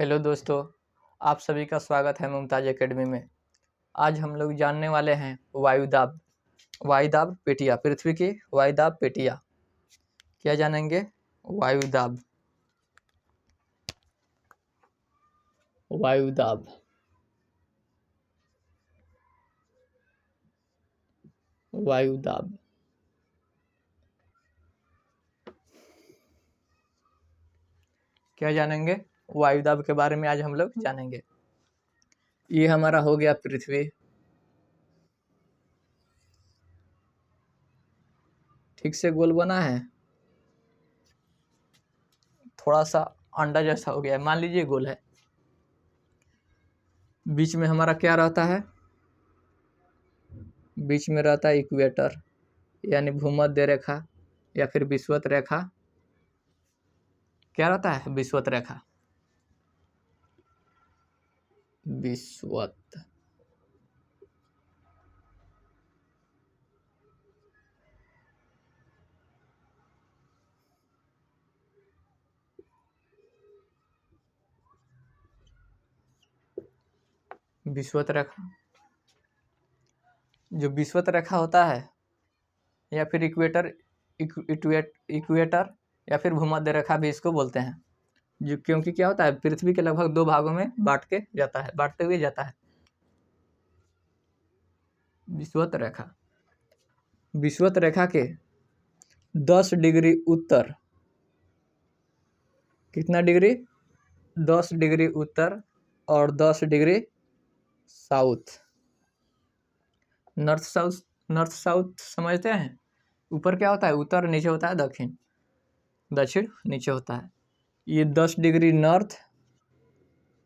Hello दोस्तों, आप सभी का स्वागत है मुमताज़ एकेडमी में। आज हम लोग जानने वाले हैं वायुदाब। वायुदाब पेटिया, पृथ्वी की वायुदाब पेटिया। क्या जानेंगे? वायुदाब। वायुदाब। वायुदाब। क्या जानेंगे? वायुदाब के बारे में आज हम लोग जानेंगे। ये हमारा हो गया पृथ्वी। ठीक से गोल बना है, थोड़ा सा अंडा जैसा हो गया है, मान लीजिए गोल है। बीच में हमारा क्या रहता है? बीच में रहता है इक्वेटर, यानी भूमध्य रेखा या फिर विषुवत रेखा। क्या रहता है? विषुवत रेखा। विषुवत। विषुवत रेखा। जो विषुवत रेखा होता है या फिर इक्वेटर या फिर भूमध्य रेखा भी इसको बोलते हैं। जो क्योंकि क्या होता है, पृथ्वी के लगभग 2 भागों में बांटते हुए जाता है विषुवत रेखा। विषुवत रेखा के 10 डिग्री उत्तर, कितना डिग्री? 10 डिग्री उत्तर और 10 डिग्री साउथ। नॉर्थ साउथ समझते हैं? ऊपर क्या होता है? उत्तर, नीचे होता है दक्षिण, दक्षिण नीचे होता है। ये 10 डिग्री नॉर्थ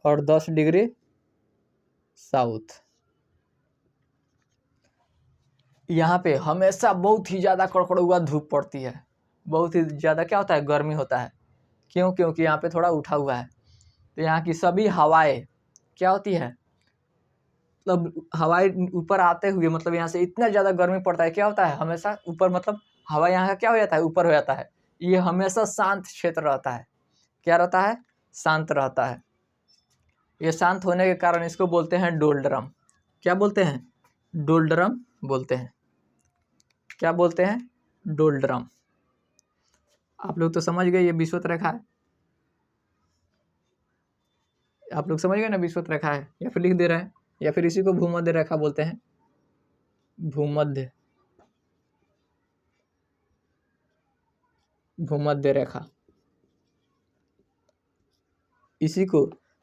और 10 डिग्री साउथ। यहाँ पे हमेशा बहुत ही ज़्यादा कड़कड़ुआ धूप पड़ती है, बहुत ही ज़्यादा क्या होता है? गर्मी होता है। क्यों? क्योंकि यहाँ पे थोड़ा उठा हुआ है, तो यहाँ की सभी हवाएं क्या होती है? मतलब हवाएं ऊपर आते हुए, मतलब यहाँ से इतना ज़्यादा गर्मी पड़ता है, क्या होता है? हमेशा ऊपर, मतलब हवा यहाँ का क्या हो जाता है? ऊपर हो जाता है। ये हमेशा शांत क्षेत्र रहता है। क्या रहता है? शांत रहता है। ये शांत होने के कारण इसको बोलते हैं डोलड्रम। क्या बोलते हैं? डोलड्रम बोलते हैं। क्या बोलते हैं? डोलड्रम। आप लोग तो समझ गए ये विषुवत रेखा है। आप लोग समझ गए ना विषुवत रेखा है, या फिर लिख दे रहे हैं, या फिर इसी को भूमध्य रेखा बोलते हैं। भूमध्य, भूमध्य रेखा। इसी को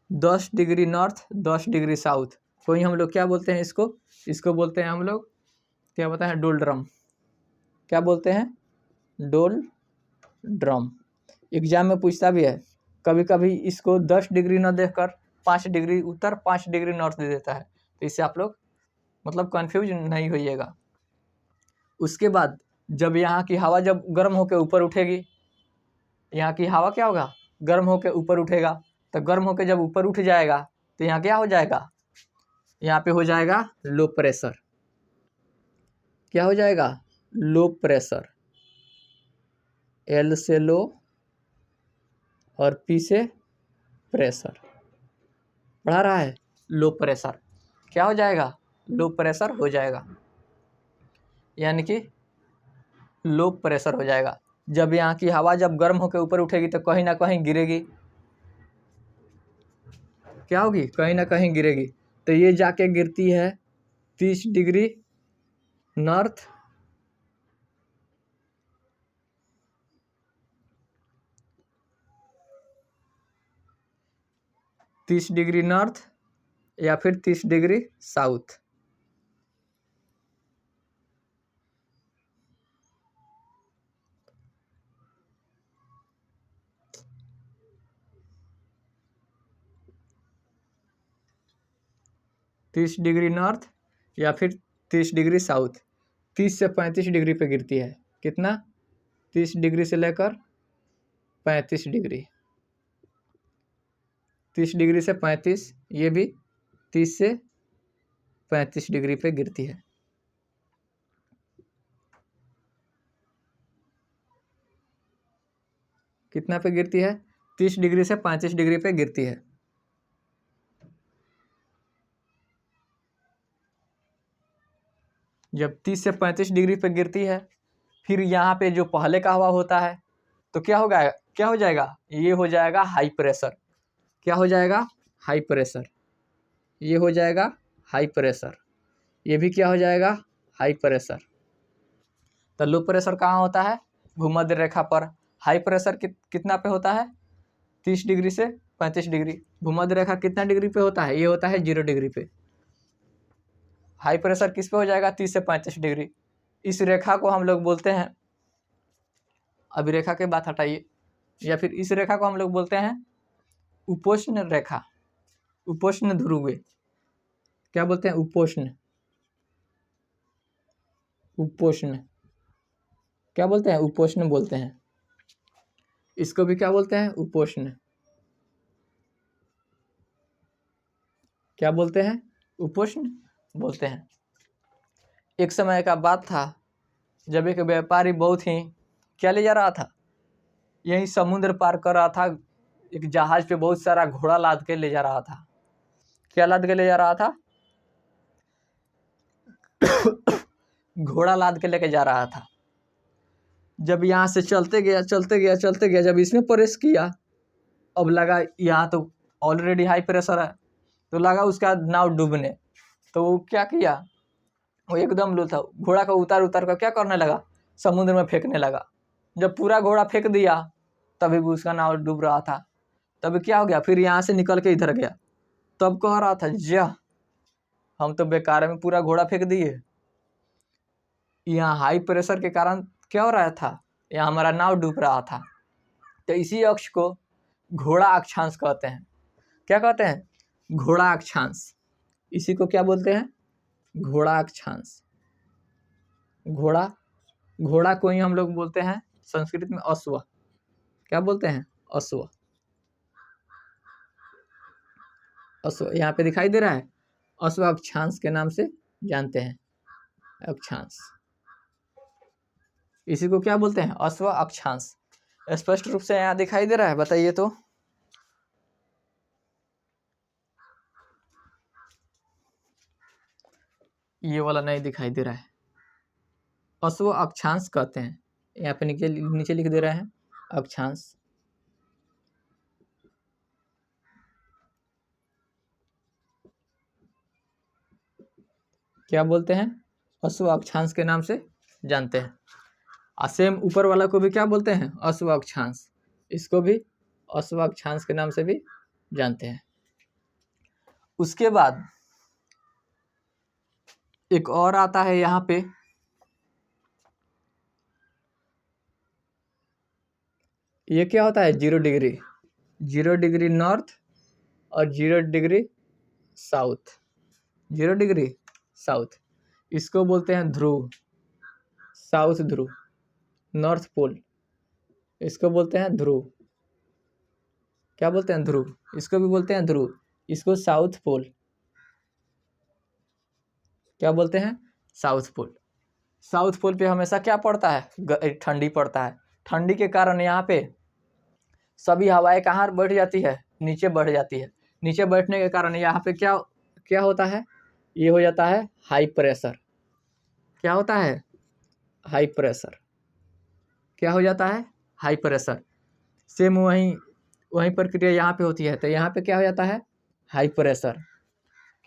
10 डिग्री नॉर्थ 10 डिग्री साउथ को ही हम लोग क्या बोलते हैं? इसको बोलते हैं हम लोग, क्या बोलते हैं? डोलड्रम। क्या बोलते हैं? डोल ड्रम। एग्जाम में पूछता भी है, कभी कभी इसको 10 डिग्री न देखकर 5 डिग्री उत्तर 5 डिग्री नॉर्थ दे देता है, तो इससे आप लोग मतलब कंफ्यूज नहीं होइएगा। उसके बाद जब यहाँ की हवा जब गर्म होकर ऊपर उठेगी, यहाँ की हवा क्या होगा? गर्म होकर ऊपर उठेगा। तो गर्म होकर जब ऊपर उठ जाएगा तो यहाँ क्या हो जाएगा? यहाँ पे हो जाएगा लो प्रेशर। क्या हो जाएगा? Low pressure. एल से लो और पी से प्रेशर। बढ़ा रहा है, लो प्रेशर। क्या हो जाएगा? लो प्रेशर हो जाएगा, यानी कि लो प्रेशर हो जाएगा। जब यहाँ की हवा जब गर्म होकर ऊपर उठेगी तो कहीं ना कहीं गिरेगी। क्या होगी? कहीं ना कहीं गिरेगी। तो ये जाके गिरती है 30 डिग्री नॉर्थ या फिर 30 डिग्री साउथ। तीस डिग्री नॉर्थ या फिर 30 डिग्री साउथ। 30 से 35 डिग्री पे गिरती है। कितना? 30 डिग्री से लेकर 35 डिग्री। 30 डिग्री से 35, ये भी 30 से 35 डिग्री पे गिरती है। कितना पे गिरती है? 30 डिग्री से 35 डिग्री पे गिरती है। जब 30 से 35 डिग्री पे गिरती है, फिर यहाँ पे जो पहले का हवा होता है तो क्या होगा, क्या हो जाएगा, ये हो जाएगा हाई प्रेशर। क्या हो जाएगा, हाई प्रेशर। ये हो जाएगा हाई प्रेशर, ये भी क्या हो जाएगा, हाई प्रेशर। तो लो प्रेशर कहाँ होता है, भूमध्य रेखा पर। हाई प्रेशर कितना पे होता है, 30 डिग्री से 35 डिग्री। भूमध्य रेखा कितना डिग्री पे होता है, ये होता है 0 डिग्री पे। हाई प्रेशर किस पे हो जाएगा, 30 से 35 डिग्री। इस रेखा को हम लोग बोलते हैं, अभी रेखा के बात हटाइए, या फिर इस रेखा को हम लोग बोलते हैं उपोष्ण रेखा, उपोष्ण ध्रुव। क्या बोलते हैं, उपोष्ण, उपोष्ण क्या बोलते हैं, उपोष्ण बोलते हैं। इसको भी क्या बोलते हैं, उपोष्ण। क्या बोलते हैं, उपोष्ण बोलते हैं। एक समय का बात था जब एक व्यापारी बहुत ही क्या ले जा रहा था, यही समुद्र पार कर रहा था, एक जहाज पे बहुत सारा घोड़ा लाद के ले जा रहा था। क्या लाद के ले जा रहा था, घोड़ा लाद के लेके जा रहा था। जब यहाँ से चलते गया चलते गया चलते गया, जब इसमें प्रेस किया, अब लगा यहाँ तो ऑलरेडी हाई प्रेशर है, तो लगा उसका नाव डूबने। तो वो क्या किया, वो एकदम लो था, घोड़ा को उतार उतार कर क्या करने लगा, समुद्र में फेंकने लगा। जब पूरा घोड़ा फेंक दिया तभी भी उसका नाव डूब रहा था। तब क्या हो गया, फिर यहाँ से निकल के इधर गया, तब कह रहा था जा हम तो बेकार में पूरा घोड़ा फेंक दिए। यहाँ हाई प्रेशर के कारण क्या हो रहा था, यहाँ हमारा नाव डूब रहा था। तो इसी अक्ष को घोड़ा अक्षांश कहते हैं। क्या कहते हैं, घोड़ा अक्षांश। इसी को क्या बोलते हैं, घोड़ा अक्षांश। घोड़ा, घोड़ा को ही हम लोग बोलते हैं संस्कृत में अश्व। क्या बोलते हैं, अश्व। अश्व यहाँ पे दिखाई दे रहा है, अश्व अक्षांश के नाम से जानते हैं, अक्षांश। इसी को क्या बोलते हैं, अश्व अक्षांश। स्पष्ट रूप से यहाँ दिखाई दे रहा है, बताइए तो। ये वाला नहीं दिखाई दे रहा है, अश्व अक्षांश कहते हैं। यहाँ पे नीचे लिख दे रहे हैं, अक्षांश। क्या बोलते हैं, अश्व अक्षांश के नाम से जानते हैं। सेम ऊपर वाला को भी क्या बोलते हैं, अश्व अक्षांश। इसको भी अश्व अक्षांश के नाम से भी जानते हैं। उसके बाद एक और आता है यहाँ पे, ये क्या होता है, 0 डिग्री। 0 डिग्री नॉर्थ और 0 डिग्री साउथ। 0 डिग्री साउथ, इसको बोलते हैं ध्रुव, साउथ ध्रुव, नॉर्थ पोल। इसको बोलते हैं ध्रुव। क्या बोलते हैं, ध्रुव। इसको भी बोलते हैं ध्रुव, इसको साउथ पोल। क्या बोलते हैं, साउथ पोल। साउथ पोल पे हमेशा क्या पड़ता है, ठंडी पड़ता है। ठंडी के कारण यहाँ पे सभी हवाएं कहाँ बैठ जाती है, नीचे बढ़ जाती है। नीचे बैठने के कारण यहाँ पे क्या क्या होता है, ये हो जाता है हाई प्रेशर। क्या होता है, हाई प्रेशर। क्या हो जाता है, हाई प्रेशर। सेम वही प्रक्रिया यहाँ पे होती है। तो यहाँ पे क्या हो जाता है, हाई प्रेशर।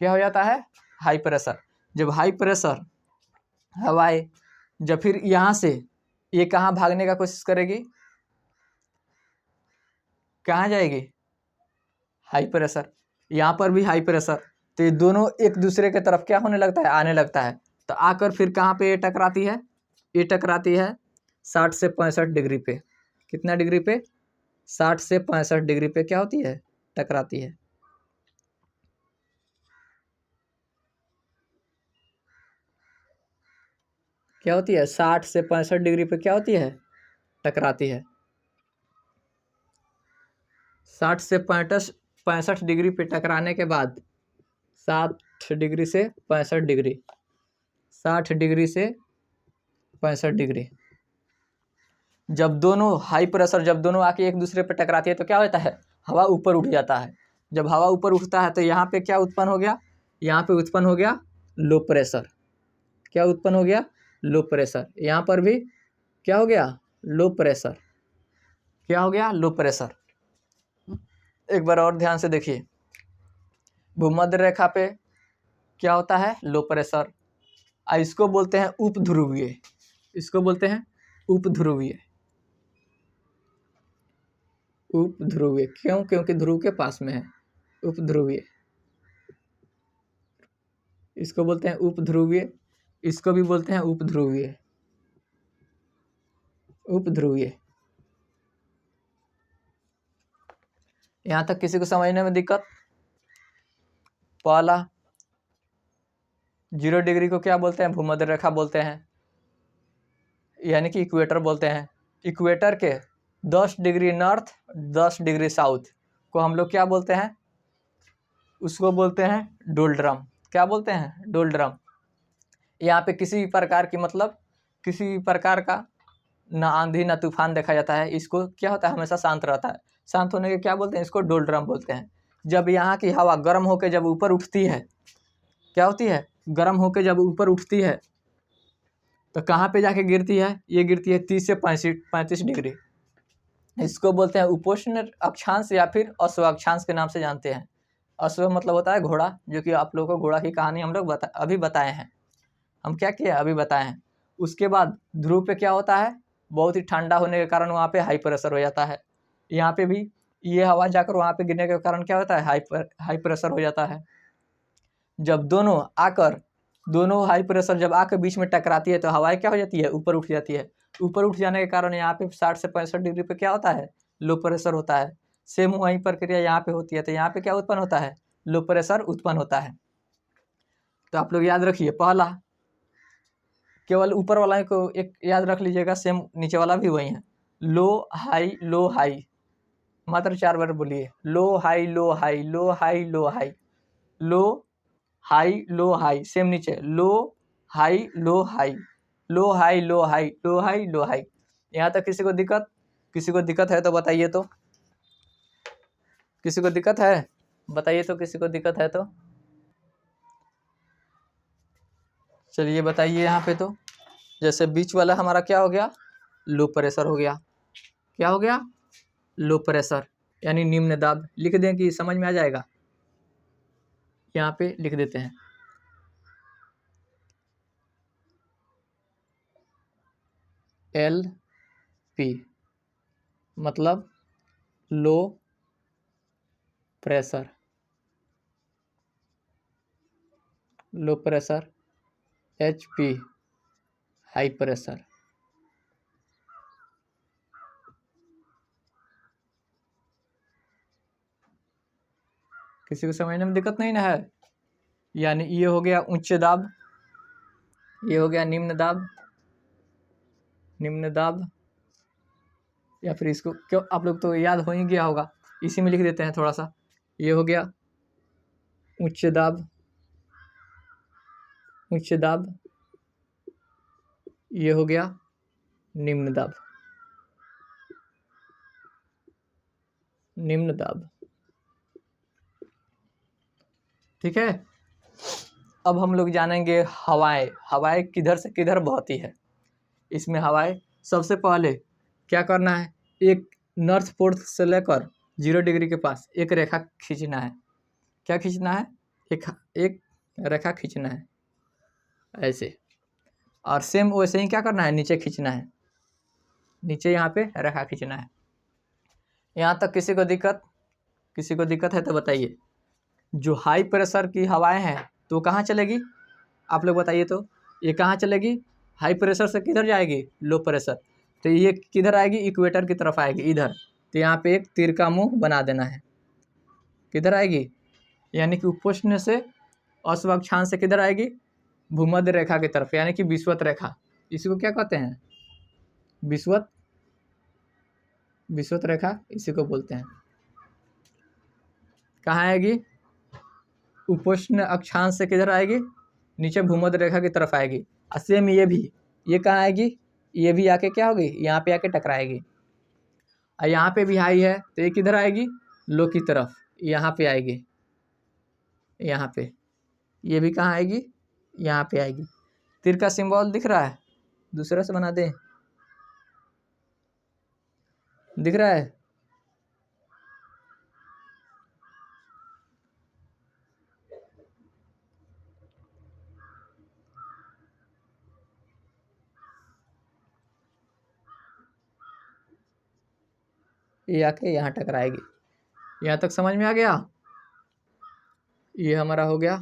क्या हो जाता है, हाई प्रेशर। जब हाई प्रेशर हवाएं, जब फिर यहाँ से ये कहाँ भागने का कोशिश करेगी, कहाँ जाएगी, हाई प्रेशर। यहाँ पर भी हाई प्रेशर। तो ये दोनों एक दूसरे के तरफ क्या होने लगता है, आने लगता है। तो आकर फिर कहाँ पे ये टकराती है, ये टकराती है 60 से 65 डिग्री पे। कितना डिग्री पे, 60 से 65 डिग्री पे क्या होती है, टकराती है। क्या होती है, 60 से 65 डिग्री पे क्या होती है, टकराती है। 60 से 65 डिग्री पे टकराने के बाद 60 डिग्री से 65 डिग्री, 60 डिग्री से 65 डिग्री, जब दोनों हाई प्रेशर, जब दोनों आके एक दूसरे पे टकराती है तो क्या होता है, हवा ऊपर उठ जाता है। जब हवा ऊपर उठता है तो यहाँ पे क्या उत्पन्न हो गया, यहाँ पे उत्पन्न हो गया लो प्रेशर। क्या उत्पन्न हो गया, लो प्रेशर। यहाँ पर भी क्या हो गया, लो प्रेशर। क्या हो गया, लो प्रेशर। एक बार और ध्यान से देखिए, भूमध्य रेखा पे क्या होता है, लो प्रेशर। इसको बोलते हैं उपध्रुवीय, इसको बोलते हैं उपध्रुवीय। उपध्रुवीय क्यों, क्योंकि ध्रुव के पास में है, उपध्रुवीय। इसको बोलते हैं उपध्रुवीय, इसको भी बोलते हैं उपध्रुवीय, उपध्रुवीय। यहां तक किसी को समझने में दिक्कत? पहला 0 डिग्री को क्या बोलते हैं, भूमध्य रेखा बोलते हैं, यानी कि इक्वेटर बोलते हैं। इक्वेटर के 10 डिग्री नॉर्थ 10 डिग्री साउथ को हम लोग क्या बोलते हैं, उसको बोलते हैं डोल्ड्रम। क्या बोलते हैं, डोल्ड्रम। यहाँ पे किसी भी प्रकार की, मतलब किसी भी प्रकार का ना आंधी ना तूफान देखा जाता है। इसको क्या होता है, हमेशा शांत रहता है। शांत होने के क्या बोलते हैं, इसको डोल्ड्रम बोलते हैं। जब यहाँ की हवा गर्म होकर जब ऊपर उठती है, क्या होती है, गर्म होकर जब ऊपर उठती है तो कहाँ पे जाके गिरती है, ये गिरती है 30 से 35 डिग्री। इसको बोलते हैं उपोष्ण अक्षांश या फिर अश्व अक्षांश के नाम से जानते हैं। अश्व मतलब होता है घोड़ा, जो कि आप लोगों को घोड़ा की कहानी हम लोग अभी बताए हैं। हम क्या किए, अभी बताए हैं। उसके बाद ध्रुव पे क्या होता है, बहुत ही ठंडा होने के कारण वहाँ पे हाई प्रेशर हो जाता है। यहाँ पे भी ये हवा जाकर वहाँ पे गिरने के कारण क्या होता है, हाई प्रेशर हो जाता है। जब दोनों हाई प्रेशर जब आकर बीच में टकराती है तो हवाएं क्या हो जाती है, ऊपर उठ जाती है। ऊपर उठ जाने के कारण यहाँ पे 60 से 65 डिग्री पे क्या होता है, लो प्रेशर होता है। सेम वही प्रक्रिया यहाँ पे होती है, तो यहाँ पे क्या उत्पन्न होता है, लो प्रेशर उत्पन्न होता है। तो आप लोग याद रखिए, पहला केवल ऊपर वाला को एक याद रख लीजिएगा, सेम नीचे वाला भी वही है। लो हाई लो हाई, मात्र 4 बार बोलिए, low high low high low high low high, low high low high, same नीचे low high low high, low high low high low high low high. यहाँ तक किसी को दिक्कत, किसी को दिक्कत है तो बताइए, तो किसी को दिक्कत है बताइए, तो किसी को दिक्कत है तो चलिए बताइए। यहाँ पे तो जैसे बीच वाला हमारा क्या हो गया, लो प्रेशर हो गया। क्या हो गया, लो प्रेशर यानी निम्न दाब। लिख दें कि समझ में आ जाएगा, यहाँ पे लिख देते हैं। LP मतलब low pressure, low pressure. HP high pressure. किसी को समझने में दिक्कत नहीं ना है? यानी ये हो गया उच्च दाब, ये हो गया निम्न दाब, निम्न दाब। या फिर इसको क्यों, आप लोग तो याद हो ही गया होगा, इसी में लिख देते हैं थोड़ा सा। ये हो गया उच्च दाब, उच्च दाब। ये हो गया निम्न दाब, निम्न दाब। ठीक है। अब हम लोग जानेंगे हवाएं, हवाएं किधर से किधर बहती है। इसमें हवाएं सबसे पहले क्या करना है, एक नॉर्थ पोल से लेकर 0 डिग्री के पास एक रेखा खींचना है। क्या खींचना है, एक रेखा खींचना है ऐसे। और सेम वैसे ही क्या करना है, नीचे खींचना है, नीचे यहाँ पे रेखा खींचना है। यहाँ तक किसी को दिक्कत, किसी को दिक्कत है तो बताइए। जो हाई प्रेशर की हवाएं हैं तो कहाँ चलेगी, आप लोग बताइए तो। ये कहाँ चलेगी, हाई प्रेशर से किधर जाएगी, लो प्रेशर। तो ये किधर आएगी, इक्वेटर की तरफ आएगी, इधर। तो यहाँ पे एक तीर का मुंह बना देना है, किधर आएगी, यानी कि उपोष्ण से अश्व अक्षांश से किधर आएगी, भूमध्य रेखा की तरफ, यानी कि विषुवत रेखा। इसको क्या कहते हैं, विषुवत, विषुवत रेखा इसी को बोलते हैं। कहाँ आएगी, उपोष्ण अक्षांश से किधर आएगी, नीचे भूमध्य रेखा की तरफ आएगी। और सेम ये भी, ये कहाँ आएगी, ये भी आके क्या होगी, यहाँ पे आके टकराएगी। और यहाँ पे भी हाई है तो ये किधर आएगी, लो की तरफ, यहाँ पे आएगी, यहाँ पे। ये भी कहाँ आएगी, यहाँ पे आएगी। तीर का सिंबल दिख रहा है, दूसरा से बना दें, दिख रहा है? ये आके यहाँ टकराएगी। यहाँ तक समझ में आ गया? ये हमारा हो गया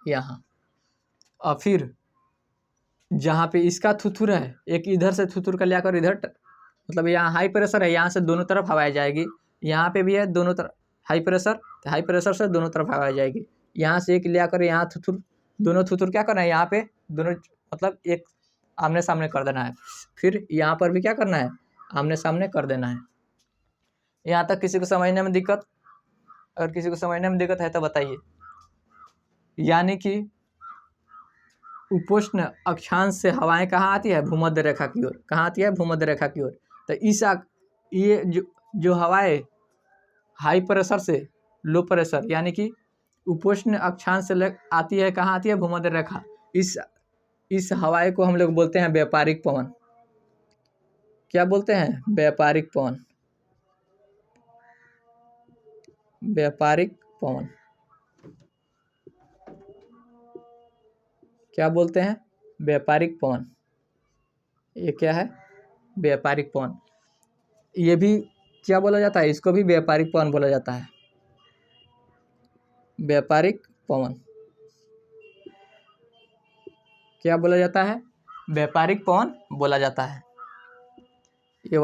यहाँ। और फिर जहाँ पे इसका थुथुर है, एक इधर से थुथुर का लेकर इधर मतलब यहाँ हाई प्रेशर है, यहाँ से दोनों तरफ हवाएं जाएगी। यहाँ पे भी है दोनों तरफ हाई प्रेशर, तो हाई प्रेशर से दोनों तरफ हवाएं जाएगी। यहाँ से एक ले आकर यहाँ थुथुर, दोनों थुथुर क्या करना है, यहाँ पे दोनों मतलब एक आमने सामने कर देना है। फिर यहाँ पर भी क्या करना है, आमने सामने कर देना है। यहाँ तक किसी को समझने में दिक्कत? अगर किसी को समझने में दिक्कत है तो बताइए। यानी कि उपोष्ण अक्षांश से हवाएं कहाँ आती है, भूमध्य रेखा की ओर। कहाँ आती है, भूमध्य रेखा की ओर। तो इस ये जो हवाएं हाई प्रेशर से लो प्रेशर यानी कि उपोष्ण अक्षांश से आती है, कहाँ आती है, भूमध्य रेखा। इस हवाएं को हम लोग बोलते हैं व्यापारिक पवन। क्या बोलते हैं, व्यापारिक पवन। व्यापारिक पवन क्या बोलते हैं, व्यापारिक पवन। ये क्या है, व्यापारिक पवन। ये भी क्या बोला जाता है, इसको भी व्यापारिक पवन बोला जाता है। व्यापारिक पवन क्या बोला जाता है, व्यापारिक पवन बोला जाता है। ये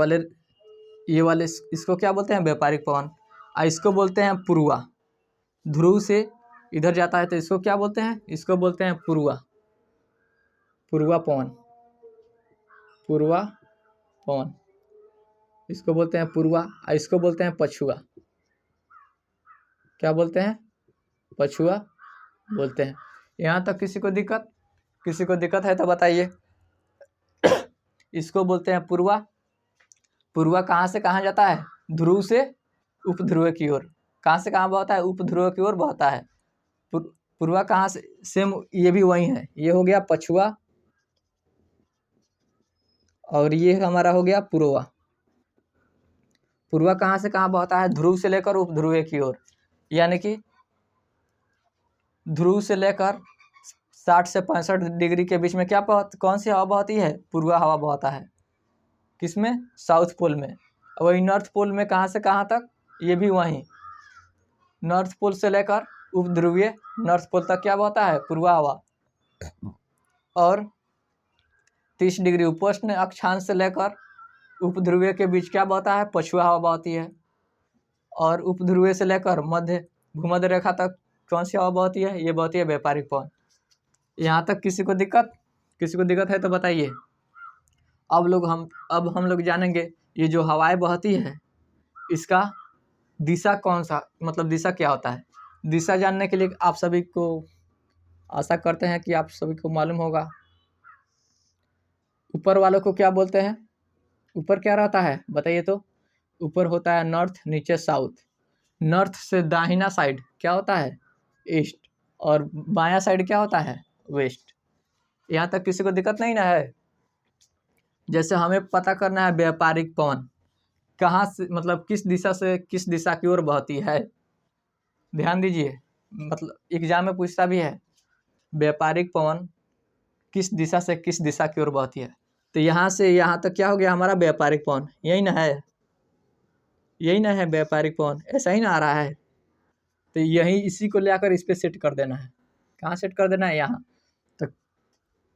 वाले इसको क्या बोलते हैं, व्यापारिक पवन। इसको बोलते हैं पूर्वा। ध्रुव से इधर जाता है तो इसको क्या बोलते हैं, इसको बोलते हैं पूर्वा। पूर्वा पवन, पूर्वा पवन इसको बोलते हैं पूर्वा। इसको बोलते हैं पछुआ। क्या बोलते हैं, पछुआ बोलते हैं। यहाँ तक किसी को दिक्कत है तो बताइए। इसको बोलते हैं पूर्वा। पूर्वा कहाँ से कहाँ जाता है, ध्रुव से उपध्रुव की ओर। कहाँ से कहाँ बहता है, उपध्रुव की ओर बहता है। पूर्वा कहाँ से, सेम ये भी वही है। ये हो गया पछुआ और ये हमारा हो गया पूर्वा। पूर्वा कहाँ से कहाँ बहता है, ध्रुव से लेकर उपध्रुव की ओर। यानी कि ध्रुव से लेकर 60 से 65 डिग्री के बीच में क्या कौन सी हवा बहती है, पूर्वा हवा बहता है। किसमें, साउथ पोल में। वही नॉर्थ पोल में कहाँ से कहाँ तक, ये भी वहीं नॉर्थ पोल से लेकर उपध्रुवीय नॉर्थ पोल तक क्या बहता है, पूर्वा हवा। और 30 डिग्री उपोष्ण अक्षांश से लेकर उपध्रुवीय के बीच क्या बहता है, पछुआ हवा बहती है। और उपध्रुवीय से लेकर मध्य भूमध्य रेखा तक कौन सी हवा बहती है, ये बहती है व्यापारिक पवन। यहाँ तक किसी को दिक्कत है तो बताइए। अब हम लोग जानेंगे ये जो हवाएं बहती है इसका दिशा कौन सा, मतलब दिशा क्या होता है। दिशा जानने के लिए आप सभी को, आशा करते हैं कि आप सभी को मालूम होगा, ऊपर वालों को क्या बोलते हैं, ऊपर क्या रहता है बताइए तो। ऊपर होता है नॉर्थ, नीचे साउथ। नॉर्थ से दाहिना साइड क्या होता है, ईस्ट। और बायां साइड क्या होता है, वेस्ट। यहाँ तक किसी को दिक्कत नहीं ना है। जैसे हमें पता करना है व्यापारिक पवन कहाँ से, मतलब किस दिशा से किस दिशा की ओर बहती है। ध्यान दीजिए, मतलब एग्जाम में पूछता भी है व्यापारिक पवन किस दिशा से किस दिशा की ओर बहती है। तो यहाँ से यहाँ तक क्या हो गया हमारा व्यापारिक पवन, यही ना है, यही ना है व्यापारिक पवन, ऐसा ही ना आ रहा है। तो यही इसी को लेकर इस पर सेट कर देना है। कहाँ सेट कर देना है, यहाँ। तो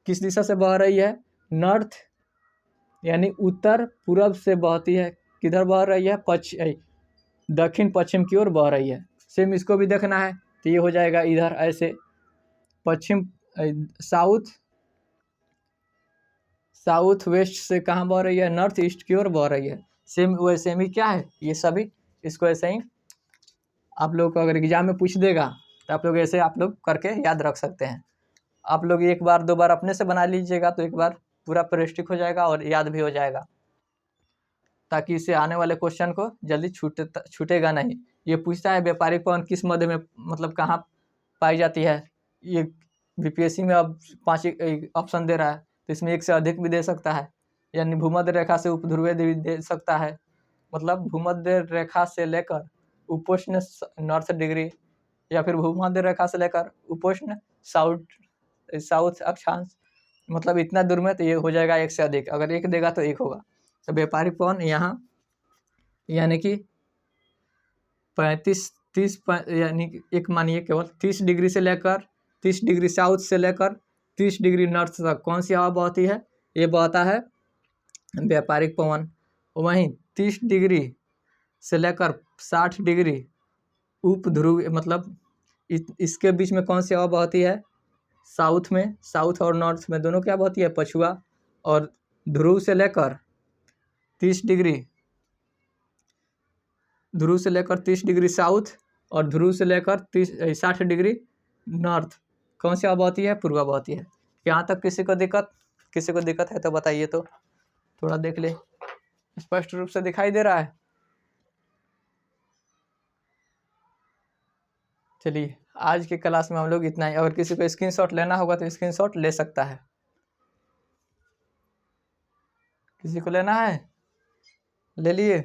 किस दिशा से बह रही है, नॉर्थ यानी उत्तर पूर्व से बहती है। किधर बह रही है, दक्षिण पश्चिम की ओर बह रही है। सेम इसको भी देखना है तो ये हो जाएगा इधर ऐसे, पश्चिम साउथ वेस्ट से कहाँ बह रही है, नॉर्थ ईस्ट की ओर बह रही है। सेम वैसे ही क्या है, ये सभी इसको ऐसे ही आप लोग को अगर एग्जाम में पूछ देगा तो आप लोग ऐसे आप लोग करके याद रख सकते हैं। आप लोग एक बार दो बार अपने से बना लीजिएगा तो एक बार पूरा प्रेस्टिक हो जाएगा और याद भी हो जाएगा, ताकि इससे आने वाले क्वेश्चन को जल्दी छूटेगा नहीं। ये पूछता है व्यापारिक पवन किस मध्य में, मतलब कहाँ पाई जाती है, ये बीपीएससी में अब 5 ऑप्शन दे रहा है, तो इसमें 1 से अधिक भी दे सकता है। यानी भूमध्य रेखा से उपध्रुवीय भी दे सकता है, मतलब भूमध्य रेखा से लेकर उपोष्ण नॉर्थ डिग्री, या फिर भूमध्य रेखा से लेकर उपोष्ण साउथ अक्षांश, मतलब इतना दूर में तो ये हो जाएगा 1 से अधिक। अगर 1 देगा तो 1 होगा। तो व्यापारिक पवन यहाँ यानी कि 30 यानी कि एक मानिए केवल 30 डिग्री से लेकर 30 डिग्री साउथ से लेकर 30 डिग्री नॉर्थ तक कौन सी हवा बहती है? ये बहता है व्यापारिक पवन। वहीं 30 डिग्री से लेकर 60 डिग्री उपध्रुव, मतलब इसके बीच में कौन सी हवा बहती है? साउथ में, साउथ और नॉर्थ में दोनों क्या बहती है? पछुआ। और ध्रुव से लेकर 30 डिग्री, ध्रुव से लेकर 30 डिग्री साउथ और ध्रुव से लेकर 60 डिग्री नॉर्थ कौन सी हवा बहती है? पूर्वा बहती है। यहाँ तक किसी को दिक्कत है तो बताइए, तो थोड़ा देख ले, स्पष्ट रूप से दिखाई दे रहा है? चलिए, आज की क्लास में हम लोग इतना ही। अगर किसी को स्क्रीनशॉट लेना होगा तो स्क्रीनशॉट ले सकता है। किसी को लेना है? ले लिए?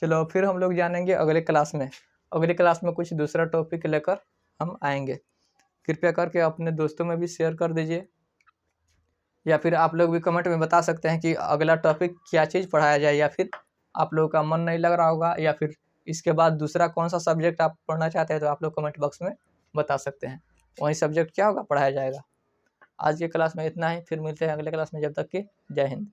चलो फिर हम लोग जानेंगे अगले क्लास में। अगले क्लास में कुछ दूसरा टॉपिक लेकर हम आएंगे। कृपया करके अपने दोस्तों में भी शेयर कर दीजिए, या फिर आप लोग भी कमेंट में बता सकते हैं कि अगला टॉपिक क्या चीज़ पढ़ाया जाए, या फिर आप लोगों का मन नहीं लग रहा होगा, या फिर इसके बाद दूसरा कौन सा सब्जेक्ट आप पढ़ना चाहते हैं, तो आप लोग कमेंट बॉक्स में बता सकते हैं। वही सब्जेक्ट क्या होगा, पढ़ाया जाएगा। आज की क्लास में इतना ही, फिर मिलते हैं अगले क्लास में। जब तक कि जय हिंद।